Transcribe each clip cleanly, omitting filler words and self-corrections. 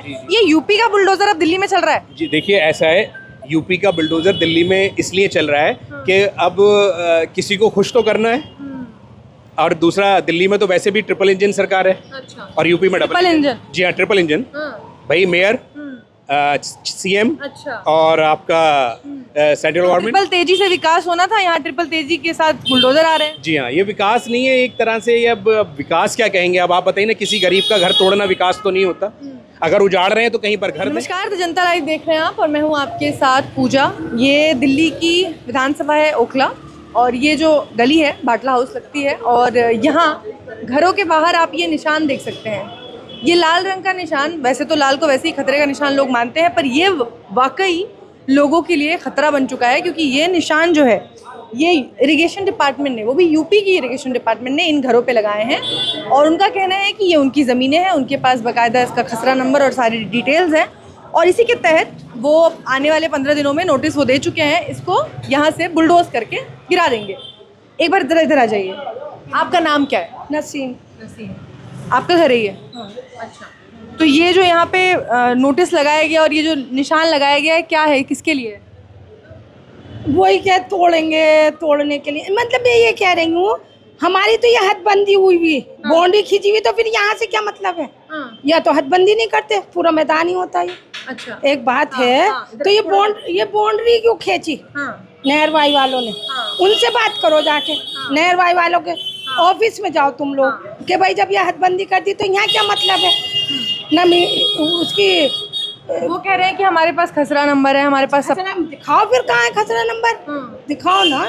ये यूपी का बुलडोजर अब दिल्ली में चल रहा है। जी देखिए, ऐसा है, यूपी का बुलडोजर दिल्ली में इसलिए चल रहा है कि अब किसी को खुश तो करना है, और दूसरा दिल्ली में तो वैसे भी ट्रिपल इंजन सरकार है। अच्छा। और यूपी में ट्रिपल इंजन। जी हाँ, ट्रिपल इंजन। भाई मेयर, सीएम, अच्छा। और आपका सेंट्रल गवर्नमेंट। ट्रिपल तेजी से विकास होना था, यहाँ ट्रिपल तेजी के साथ बुलडोजर आ रहे हैं। जी हाँ, ये विकास नहीं है एक तरह से, ये अब विकास क्या कहेंगे, अब आप बताइए ना, किसी गरीब का घर तोड़ना विकास तो नहीं होता। अगर उजाड़ रहे हैं तो कहीं पर घर दें। नमस्कार, तो जनता लाइव देख रहे हैं आप, और मैं हूँ आपके साथ पूजा। ये दिल्ली की विधानसभा है ओखला, और ये जो गली है बाटला हाउस लगती है, और यहाँ घरों के बाहर आप ये निशान देख सकते हैं। ये लाल रंग का निशान, वैसे तो लाल को वैसे ही खतरे का निशान लोग मानते हैं, पर ये वाकई लोगों के लिए खतरा बन चुका है, क्योंकि ये निशान जो है ये इरिगेशन डिपार्टमेंट ने, वो भी यूपी की इरिगेशन डिपार्टमेंट ने इन घरों पे लगाए हैं, और उनका कहना है कि ये उनकी ज़मीनें हैं, उनके पास बाकायदा इसका खसरा नंबर और सारी डिटेल्स हैं, और इसी के तहत वो आने वाले 15 दिनों में नोटिस वो दे चुके हैं, इसको यहाँ से बुलडोज करके गिरा देंगे। एक बार इधर आ जाइए, आपका नाम क्या है? नसीम। आपका घर है ये? अच्छा। तो ये जो यहाँ पे नोटिस लगाया गया और ये जो निशान लगाया गया है, क्या है, किसके लिए? वही क्या तोड़ेंगे, तोड़ने के लिए, मतलब ये कह रही हूँ, हमारी तो ये हदबंदी हुई हुई, बाउंड्री खींची हुई, तो फिर यहाँ से क्या मतलब है? या तो हदबंदी नहीं करते, पूरा मैदान ही होता है। अच्छा। एक बात है, तो ये बाउंड्री क्यों खींची? नहरवाई वालों ने, उनसे बात करो जाके, नहरवाई वालों के ऑफिस में जाओ तुम लोग, कि भाई जब ये हदबंदी कर दी तो यहाँ क्या मतलब है ना? उसकी वो कह रहे हैं कि हमारे पास खसरा नंबर है, हमारे पास सब। दिखाओ फिर, कहाँ है खसरा नंबर? दिखाओ ना।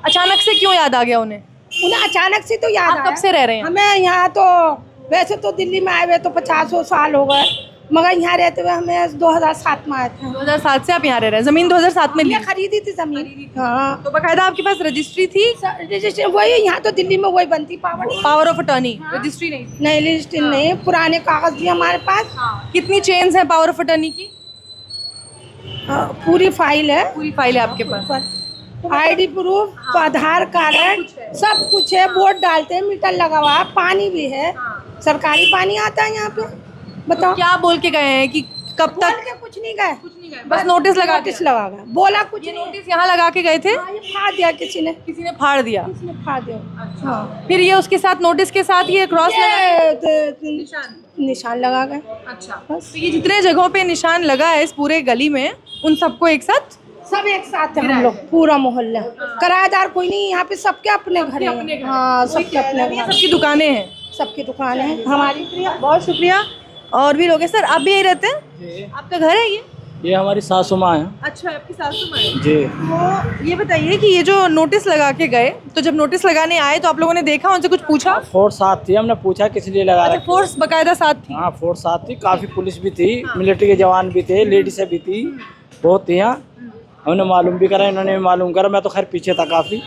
अचानक से क्यों याद आ गया उन्हें? अचानक से तो याद आप कब से रह रहे हैं? हमें यहाँ तो वैसे तो दिल्ली में आए हुए तो 50 साल हो गए, मगर यहाँ रहते हुए हमें 2007 में आए थे। 2007 से आप यहाँ रह रहे हैं? जमीन 2007 में ली? खरीदी थी जमीन। हाँ। तो बाकायदा आपके पास रजिस्ट्री थी? रजिस्ट्री वही, यहाँ तो दिल्ली में वही बनती, पावर ऑफ अटॉर्नी। रजिस्ट्री नहीं थी? नहीं, रजिस्ट्री नहीं, पुराने कागज भी हमारे पास। कितनी चेन्स है पावर ऑफ अटॉर्नी की? पूरी फाइल है। पूरी फाइल है आपके पास? ID प्रूफ, आधार कार्ड, सब कुछ है। वोट डालते हैं, मीटर लगा हुआ है, पानी भी है, सरकारी पानी आता है यहाँ पे। बताओ। तो क्या बोल के गए हैं कि कब तक? कुछ नहीं गए, बस नोटिस लगा गए, बोला कुछ। ये नोटिस यहाँ लगा के गए थे? ये फाड़ दिया किसी ने फाड़ दिया। फाड़ दिया। हाँ। फिर ये उसके साथ, नोटिस के साथ ये क्रॉस निशान लगा गए। अच्छा। तो ये जितने जगहों पे निशान लगा है इस पूरे गली में, उन सबको एक साथ, सब एक साथ है हम लोग, पूरा मोहल्ला। किराएदार कोई नहीं यहाँ पे, सबके अपने घर हैं। हाँ, सबके अपने घर, सबकी दुकानें हैं। सबकी दुकानें हैं हमारी। बहुत शुक्रिया। और भी लोग हैं सर, आप भी यही रहते हैं? आपका घर है ये हमारी सासू माँ है। अच्छा, आपकी सासू माँ है जी। तो ये बताइए कि ये जो नोटिस लगा के गए, तो जब नोटिस लगाने आए तो आप लोगों ने देखा, उनसे कुछ पूछा? फोर्स साथ थी, हमने पूछा किस लिए लगा रखी है। फोर्स बकायदा साथ थी? हाँ, फोर्स साथ थी, काफी पुलिस भी थी, मिलिट्री के जवान भी थे, लेडीज भी थी, बहुत थी यहाँ। हमने मालूम भी करा, इन्होंने भी मालूम करा, मैं तो खैर पीछे था काफी।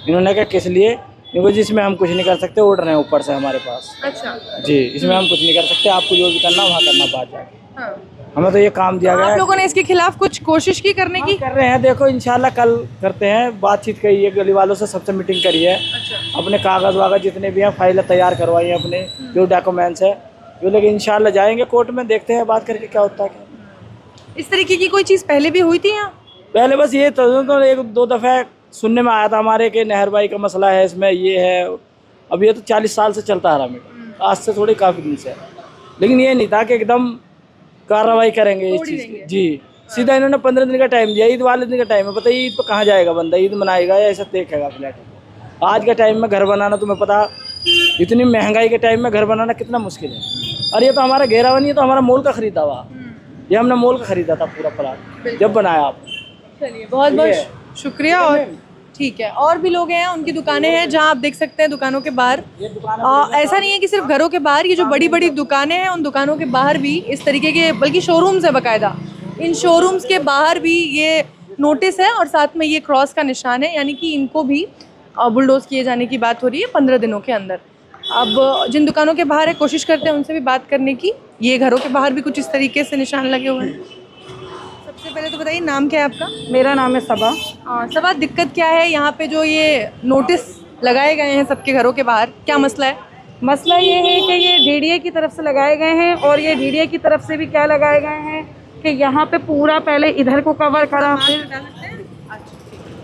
इन्होंने कहा किस लिए? क्योंकि जिसमें हम कुछ नहीं कर सकते, ऑर्डर है ऊपर से हमारे पास। अच्छा जी, इसमें हम कुछ नहीं कर सकते, आपको जो भी करना वहाँ करना बाहर जाके। हाँ। हमें तो ये काम दिया गया है। आप लोगों ने इसके खिलाफ कुछ कोशिश की करने की? कर रहे हैं, देखो इंशाल्लाह कल करते हैं, बातचीत करी है, गली वालों से सबसे मीटिंग करी है। अच्छा। अपने कागज वागज जितने भी हैं, फाइलें तैयार करवाई हैं, अपने जो डॉक्यूमेंट्स है, जो लेकिन इंशाल्लाह जाएंगे कोर्ट में, देखते हैं बात करके क्या होता है। इस तरीके की कोई चीज़ पहले भी हुई थी यहाँ? पहले बस ये तो एक दो दफ़ा सुनने में आया था हमारे के नहरबाई का मसला है, इसमें ये है। अब ये तो 40 साल से चलता आ रहा मीटर, आज से थोड़ी काफ़ी दिन से, लेकिन ये नहीं था कि एकदम कार्रवाई करेंगे इस चीज़ की। जी, सीधा इन्होंने 15 दिन का टाइम दिया, ईद वाले दिन का टाइम है। बताइए ईद पर कहाँ जाएगा बंदा, ईद मनाएगा या ऐसा देखेगा फ्लैट? आज के टाइम में घर बनाना, तुम्हें पता, इतनी महंगाई के टाइम में घर बनाना कितना मुश्किल है। और ये तो हमारा घेरा बनी है, तो हमारा मोल का खरीदा हुआ, ये हमने मोल का खरीदा था पूरा प्लाट जब बनाया आप। चलिए, बहुत बहुत शुक्रिया। और ठीक है, और भी लोग हैं, उनकी दुकानें हैं, जहां आप देख सकते हैं दुकानों के बाहर। ऐसा नहीं है कि सिर्फ घरों के बाहर, ये जो बड़ी बड़ी दुकानें हैं उन दुकानों के बाहर भी इस तरीके के, बल्कि शोरूम्स है बाकायदा, इन शोरूम्स के बाहर भी ये नोटिस है और साथ में ये क्रॉस का निशान है, यानी कि इनको भी बुलडोज किए जाने की बात हो रही है 15 दिनों के अंदर। अब जिन दुकानों के बाहर है, कोशिश करते हैं उनसे भी बात करने की। ये घरों के बाहर भी कुछ इस तरीके से निशान लगे हुए हैं। सबसे पहले तो बताइए, नाम क्या है आपका? मेरा नाम है सबा। सबा, दिक्कत क्या है यहाँ पे जो ये नोटिस लगाए गए हैं सबके घरों के बाहर, क्या मसला है? मसला ये है कि ये डीडीए की तरफ से लगाए गए हैं, और ये डीडीए की तरफ से भी क्या लगाए गए हैं कि यहाँ पे पूरा पहले इधर को कवर करा, फिर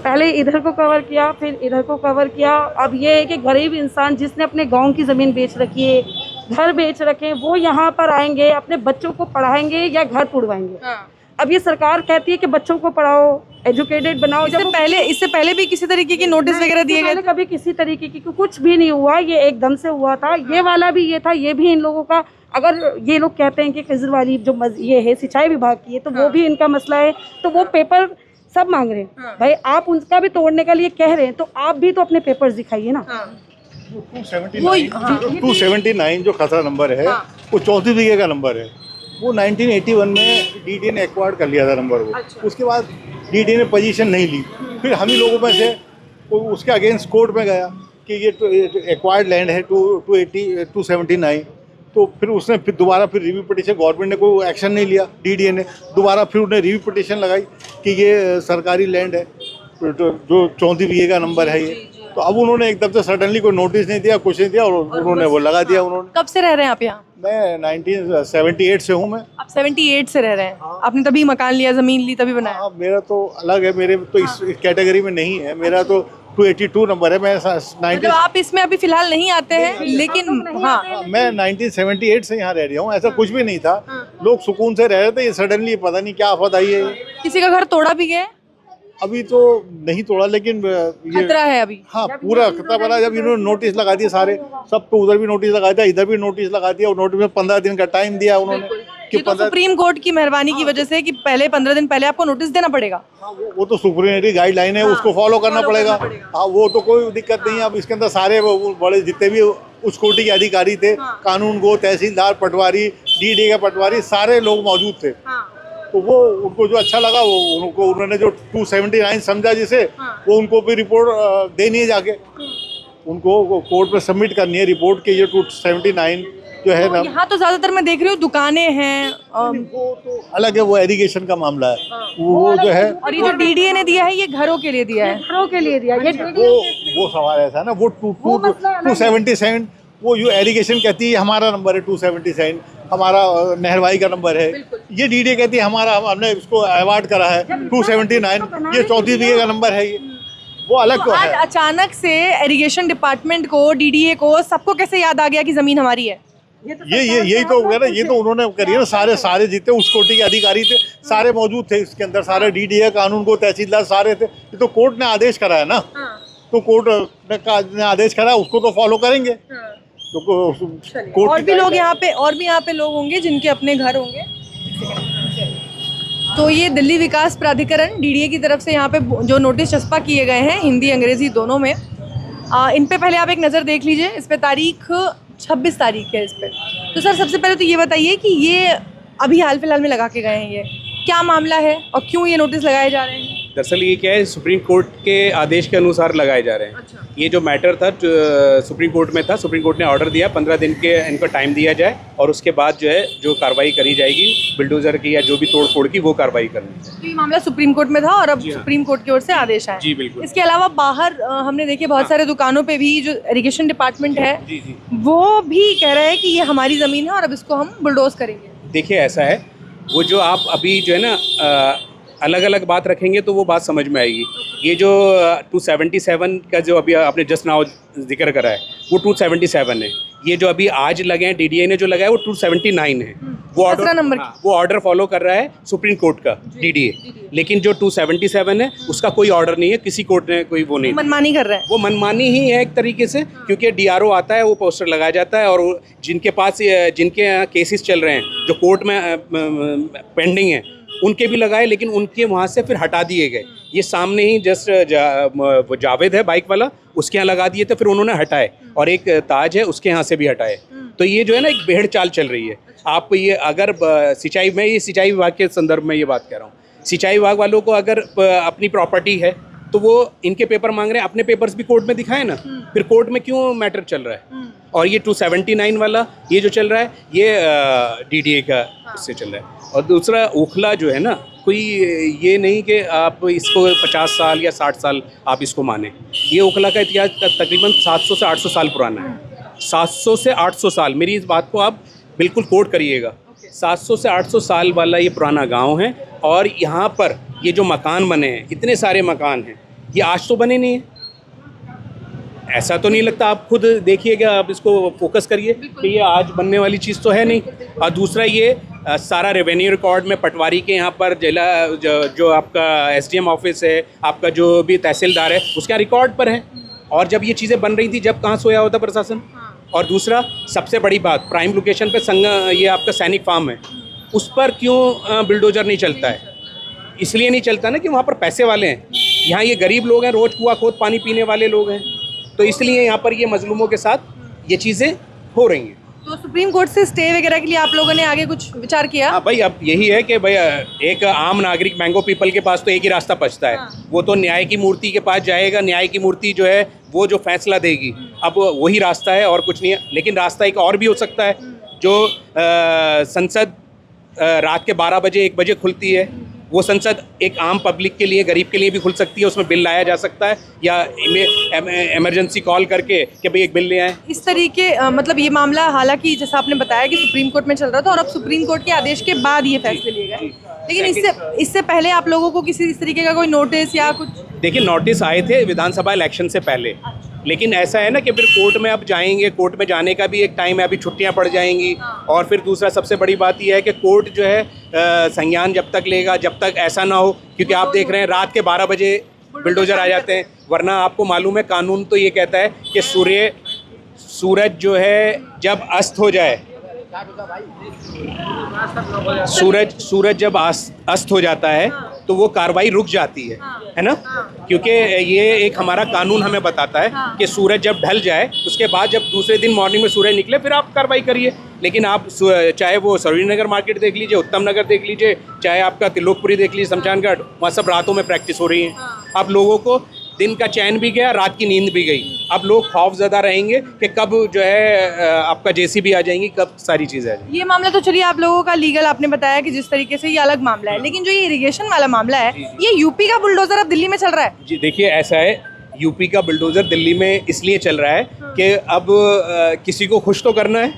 पहले इधर को कवर किया, फिर इधर को कवर किया। अब ये है कि गरीब इंसान जिसने अपने गांव की ज़मीन बेच रखी है, घर बेच रखे हैं, वो यहाँ पर आएंगे, अपने बच्चों को पढ़ाएंगे या घर तुड़वाएंगे। अब ये सरकार कहती है कि बच्चों को पढ़ाओ, एजुकेटेड बनाओ। इससे पहले भी किसी तरीके की नोटिस वगैरह दिए गए? कभी किसी तरीके की कुछ भी नहीं हुआ, ये एकदम से हुआ था। ये वाला भी ये था, ये भी इन लोगों का, अगर ये लोग कहते हैं कि केजरीवाल जो ये है सिंचाई विभाग की है, तो वो भी इनका मसला है, तो वो पेपर सब मांग रहे हैं। भाई आप उनका भी तोड़ने के लिए कह रहे हैं, तो आप भी तो अपने पेपर्स दिखाइए ना। 279 जो खसरा नंबर है, वो 34 बीघे का नंबर है। वो 1981 में डीडीए ने एक्वायर्ड कर लिया था नंबर वो। उसके बाद डीडीए ने पोजीशन नहीं ली, फिर हम ही लोगों में से उसके अगेंस्ट कोर्ट में गया कि ये एक्वायर्ड लैंड है 279। तो फिर उसने फिर दोबारा फिर रिव्यू पिटीशन, गवर्नमेंट ने कोई एक्शन नहीं लिया, डीडीए ने दोबारा फिर उन्हें रिव्यू पिटीशन लगाई कि ये सरकारी लैंड है, जो 34 बीघे का नंबर है ये। तो अब उन्होंने एकदम से सडनली कोई नोटिस नहीं दिया, कुछ नहीं दिया, और उन्होंने वो लगा दिया। उन्होंने। कब से रह रहे हैं आप यहाँ? मैं 1978 से हूँ। मैं आप 78 से रह रहे हैं? आपने तभी मकान लिया, जमीन ली, तभी बनाया? हाँ, मेरा तो अलग है, मेरे तो इस कैटेगरी में नहीं है। मेरा तो 282 नंबर है। मैं 90 आप इसमें अभी फिलहाल नहीं आते हैं, लेकिन हाँ मैं 1978 से यहाँ रह रहा हूँ। ऐसा कुछ भी नहीं था, लोग सुकून से रह रहे थे। ये सडनली पता नहीं क्या आफत आई है। किसी का घर तोड़ा भी गया? अभी तो नहीं तोड़ा, लेकिन ये खतरा है अभी। हाँ, पूरा खतरा बना। जब इन्होंने नोटिस लगा दिए सारे, सब तो उधर भी नोटिस लगा दिया, इधर भी नोटिस लगा दिया, और नोटिस में 15 दिन का टाइम दिया उन्होंने कि ये तो सुप्रीम कोर्ट की मेहरबानी की वजह से कि पहले 15 दिन पहले आपको नोटिस देना पड़ेगा। वो तो सुप्रीमेरी गाइडलाइन है, उसको फॉलो करना पड़ेगा। हाँ, वो तो कोई दिक्कत नहीं है। अब इसके अंदर सारे बड़े जितने भी उस कोटि के अधिकारी थे, कानून गो, तहसीलदार, पटवारी, डीडीए का पटवारी, सारे लोग मौजूद थे। तो वो उनको जो अच्छा लगा, वो उनको उन्होंने जो 279 समझा जिसे, वो उनको भी रिपोर्ट देनी है, जाके उनको कोर्ट में सबमिट करनी है रिपोर्ट कि ये 279 जो है ना। यहाँ तो ज्यादातर मैं देख रही हूँ दुकानें हैं। वो तो अलग है, वो एरीगेशन का मामला है। वो जो है, और ये जो डीडीए ने दिया है, ये घरों के लिए दिया है। घरों के लिए दिया। वो सवाल ऐसा है ना, वो 277 वो जो एरीगेशन कहती है हमारा नंबर है 277, हमारा नहरवाई का नंबर है। ये डीडीए कहती है हमारा, हमने इसको अवार्ड करा है 279, ये 34 बीघे का नंबर है। ये वो अलग आज है। अचानक से इरिगेशन डिपार्टमेंट को, डीडीए को, सबको कैसे याद आ गया कि जमीन हमारी है? यही तो है ना, ये तो उन्होंने करी है ना। सारे जितने उस कोटि के अधिकारी थे, सारे मौजूद थे इसके अंदर, सारे डीडीए, कानून को, तहसीलदार, सारे थे। ये तो कोर्ट ने आदेश करा है ना, तो कोर्ट ने आदेश करा, उसको तो फॉलो करेंगे। तो कोर्ट और भी लोग यहाँ पे लोग होंगे जिनके अपने घर होंगे। तो ये दिल्ली विकास प्राधिकरण डीडीए की तरफ से यहाँ पे जो नोटिस चस्पा किए गए हैं, हिंदी अंग्रेजी दोनों में, इन पे पहले आप एक नज़र देख लीजिए। इस पे तारीख 26 तारीख है इस पे। तो सर, सबसे पहले तो ये बताइए कि ये अभी हाल फिलहाल में लगा के गए हैं, ये क्या मामला है और क्यों ये नोटिस लगाए जा रहे हैं? दरअसल ये क्या है, सुप्रीम कोर्ट के आदेश के अनुसार लगाए जा रहे हैं। अच्छा। ये जो मैटर था सुप्रीम कोर्ट में था, सुप्रीम कोर्ट ने ऑर्डर दिया 15 दिन के इनको टाइम दिया जाए, और उसके बाद जो है जो कार्रवाई करी जाएगी बिल्डोजर की या जो भी तोड़ फोड़ की, वो कार्रवाई करनी है। तो ये मामला सुप्रीम कोर्ट में था और अब सुप्रीम कोर्ट की ओर से आदेश आया। जी बिल्कुल। इसके अलावा बाहर हमने देखे बहुत सारे दुकानों पे भी जो इरिगेशन डिपार्टमेंट है, वो भी कह रहे हैं कि ये हमारी ज़मीन है और अब इसको हम बुलडोज करेंगे। देखिए ऐसा है, वो जो आप अभी जो है ना अलग अलग बात रखेंगे तो वो बात समझ में आएगी। ये जो 277 का जो अभी आपने जस्ट नाउ जिक्र करा है, वो 277 है। ये जो अभी आज लगे हैं, डीडीए ने जो लगाया, वो 279 है। वो ऑर्डर फॉलो कर रहा है सुप्रीम कोर्ट का डीडीए, लेकिन जो 277 है उसका कोई ऑर्डर नहीं है, किसी कोर्ट ने कोई वो नहीं, मनमानी कर रहा है। वो मनमानी ही है एक तरीके से, क्योंकि डीआरओ आता है, वो पोस्टर लगाया जाता है, और जिनके पास जिनके यहाँ केसेस चल रहे हैं, जो कोर्ट में पेंडिंग है, उनके भी लगाए, लेकिन उनके वहाँ से फिर हटा दिए गए। ये सामने ही जस्ट जावेद है बाइक वाला, उसके यहाँ लगा दिए थे, फिर उन्होंने हटाए, और एक ताज है उसके यहाँ से भी हटाए। तो ये जो है ना एक भेड़ चाल चल रही है। आप ये अगर ये सिंचाई विभाग के संदर्भ में ये बात कह रहा हूँ, सिंचाई विभाग वालों को अगर अपनी प्रॉपर्टी है तो वो इनके पेपर मांग रहे हैं, अपने पेपर्स भी कोर्ट में दिखाए ना, फिर कोर्ट में क्यों मैटर चल रहा है? और ये 279 वाला ये जो चल रहा है, ये डीडीए का इससे चल रहा है। और दूसरा ओखला जो है ना, कोई ये नहीं कि आप इसको 50 साल या 60 साल आप इसको माने। ये ओखला का इतिहास तकरीबन 700 से 800 साल पुराना है। 700 से 800 साल, मेरी इस बात को आप बिल्कुल कोट करिएगा, 700 से 800 साल वाला ये पुराना गांव है। और यहाँ पर ये जो मकान बने हैं, इतने सारे मकान हैं, ये आज तो बने नहीं हैं, ऐसा तो नहीं लगता। आप खुद देखिएगा, आप इसको फोकस करिए कि ये आज बनने वाली चीज़ तो है नहीं। और दूसरा ये सारा रेवेन्यू रिकॉर्ड में पटवारी के यहाँ पर जिला जो आपका एसडीएम ऑफिस है, आपका जो भी तहसीलदार है, उसका रिकॉर्ड पर है। और जब ये चीज़ें बन रही थी, जब कहाँ सोया होता प्रशासन। और दूसरा सबसे बड़ी बात, प्राइम लोकेशन पे ये आपका सैनिक फार्म है, उस पर क्यों बुलडोजर नहीं चलता है? इसलिए नहीं चलता ना कि वहाँ पर पैसे वाले हैं, यहाँ ये गरीब लोग हैं, रोज़ कुआं खोद पानी पीने वाले लोग हैं, तो इसलिए यहाँ पर ये मजलूमों के साथ ये चीज़ें हो रही हैं। तो सुप्रीम कोर्ट से स्टे वगैरह के लिए आप लोगों ने आगे कुछ विचार किया? हाँ भाई, अब यही है कि भाई एक आम नागरिक मैंगो पीपल के पास तो एक ही रास्ता बचता है, वो तो न्याय की मूर्ति के पास जाएगा। न्याय की मूर्ति जो है वो जो फैसला देगी, अब वही रास्ता है और कुछ नहीं है। लेकिन रास्ता एक और भी हो सकता है, जो संसद रात के 12 बजे 1 बजे खुलती है, वो संसद एक आम पब्लिक के लिए, गरीब के लिए भी खुल सकती है। उसमें बिल लाया जा सकता है, या इमरजेंसी कॉल करके कि भाई एक बिल ले आए। इस तरीके मतलब ये मामला हालांकि जैसा आपने बताया कि सुप्रीम कोर्ट में चल रहा था, और अब सुप्रीम कोर्ट के आदेश के बाद ये फैसले लिए गए, लेकिन इससे पहले आप लोगों को किसी इस तरीके का कोई नोटिस या कुछ? देखिए, नोटिस आए थे विधानसभा इलेक्शन से पहले, लेकिन ऐसा है ना कि फिर कोर्ट में अब जाएंगे, कोर्ट में जाने का भी एक टाइम है, अभी छुट्टियां पड़ जाएंगी। और फिर दूसरा सबसे बड़ी बात यह है कि कोर्ट जो है संज्ञान जब तक लेगा, जब तक ऐसा ना हो, क्योंकि आप देख रहे हैं रात के 12 बजे बुलडोजर आ जाते हैं। वरना आपको मालूम है, कानून तो ये कहता है कि सूरज जो है जब अस्त हो जाए, सूरज जब अस्त हो जाता है तो वो कार्रवाई रुक जाती है ना, क्योंकि ये एक हमारा कानून हमें बताता है कि सूरज जब ढल जाए, उसके बाद जब दूसरे दिन मॉर्निंग में सूरज निकले, फिर आप कार्रवाई करिए। लेकिन आप चाहे वो सरोजिनी नगर मार्केट देख लीजिए, उत्तम नगर देख लीजिए, चाहे आपका त्रिलोकपुरी देख लीजिए, शमशान घाट, वहाँ सब रातों में प्रैक्टिस हो रही है। अब लोगों को दिन का चैन भी गया, रात की नींद भी गई। अब लोग खौफजदा रहेंगे कि कब जो है आपका जेसीबी आ जाएंगी, कब सारी चीज़ें आ जाएंगी। ये मामला तो चलिए आप लोगों का लीगल, आपने बताया कि जिस तरीके से ये अलग मामला है, लेकिन जो ये इरिगेशन वाला मामला है, ये यूपी का बुलडोजर अब दिल्ली में चल रहा है। जी देखिए, ऐसा है, यूपी का बुलडोजर दिल्ली में इसलिए चल रहा है कि अब किसी को खुश तो करना है,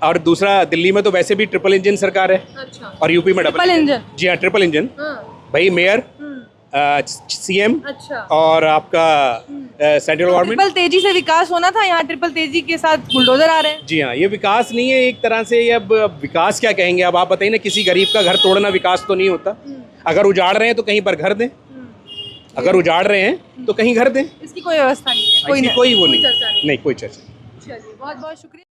और दूसरा दिल्ली में तो वैसे भी ट्रिपल इंजन सरकार है। अच्छा। और यूपी में ट्रिपल इंजन? जी हाँ, ट्रिपल इंजन। भाई मेयर, सीएम, अच्छा, और आपका सेंट्रल गवर्नमेंट। ट्रिपल तेजी से विकास होना था, यहाँ ट्रिपल तेजी के साथ बुलडोजर आ रहे हैं। जी हाँ, ये विकास नहीं है एक तरह से। ये अब विकास क्या कहेंगे? अब आप बताइए ना, किसी गरीब का घर तोड़ना विकास तो नहीं होता। अगर उजाड़ रहे हैं तो कहीं पर घर दें, अगर उजाड़ रहे हैं तो कहीं घर दें। इसकी कोई व्यवस्था नहीं है, कोई वो नहीं, कोई चर्चा नहीं। चलिए, बहुत बहुत शुक्रिया।